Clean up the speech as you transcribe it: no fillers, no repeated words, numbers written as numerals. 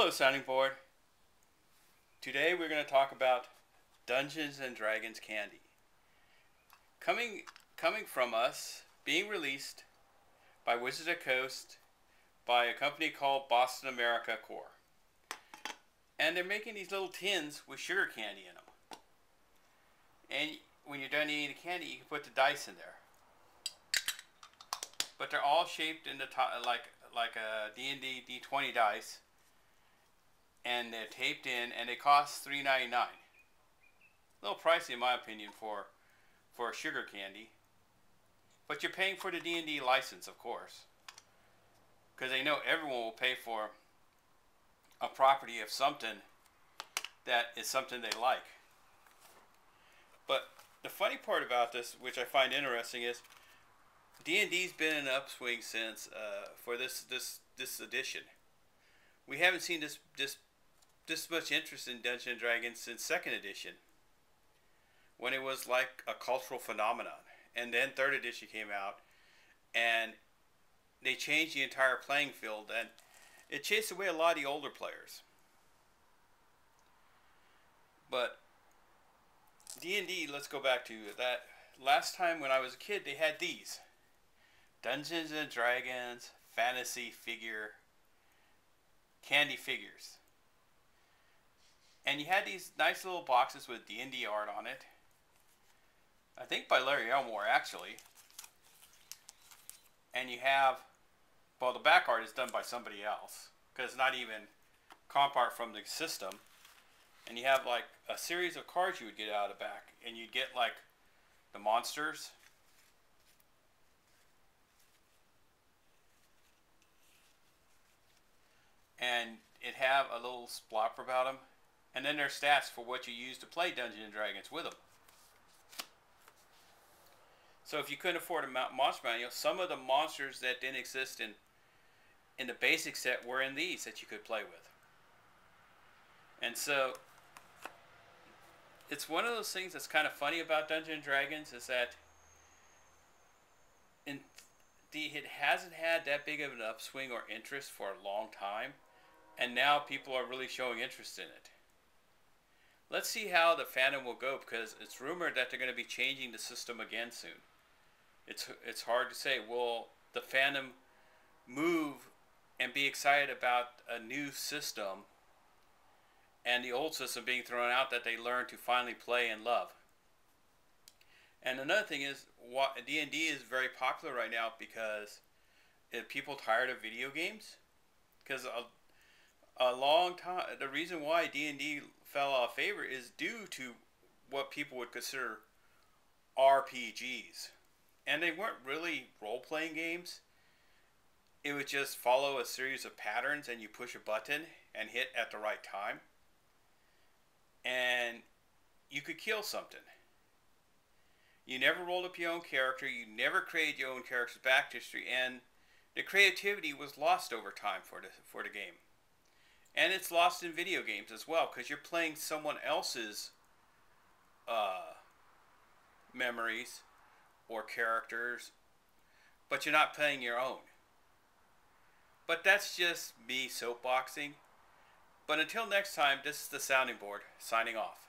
Hello, sounding board. Today we're going to talk about Dungeons and Dragons candy. Coming from us, being released by Wizards of the Coast by a company called Boston America Core. And they're making these little tins with sugar candy in them. And when you're done eating the candy, you can put the dice in there. But they're all shaped in the top, like a D&D D20 dice. And they're taped in, and they cost $3.99. A little pricey, in my opinion, for sugar candy. But you're paying for the D&D license, of course, because they know everyone will pay for a property of something that is something they like. But the funny part about this, which I find interesting, is D&D's been in an upswing since for this edition. We haven't seen this much interest in Dungeons and Dragons since 2nd edition, when it was like a cultural phenomenon. And then 3rd edition came out, and they changed the entire playing field, and it chased away a lot of the older players. But D&D, let's go back to that. Last time when I was a kid, they had these Dungeons and Dragons fantasy figure candy figures. And you had these nice little boxes with D&D art on it. I think by Larry Elmore, actually. And you have, well, the back art is done by somebody else, because it's not even comp art from the system. And you have like a series of cards you would get out of the back. And you'd get like the monsters. And it'd have a little splopper about them. And then there's stats for what you use to play Dungeons and Dragons with them. So if you couldn't afford a monster manual, some of the monsters that didn't exist in the basic set were in these that you could play with. And so it's one of those things that's kind of funny about Dungeons and Dragons, is that it hasn't had that big of an upswing or interest for a long time, and now people are really showing interest in it. Let's see how the fandom will go, because it's rumored that they're going to be changing the system again soon. It's hard to say. Will the fandom move and be excited about a new system and the old system being thrown out that they learned to finally play and love? And another thing is, D&D is very popular right now because people tired of video games. Because a long time, the reason why D&D fell out of favor is due to what people would consider RPGs. And they weren't really role-playing games. It would just follow a series of patterns, and you push a button and hit at the right time. And you could kill something. You never rolled up your own character. You never created your own character's back history. And the creativity was lost over time for the game. And it's lost in video games as well, because you're playing someone else's memories or characters, but you're not playing your own. But that's just me soapboxing. But until next time, this is the Sounding Board, signing off.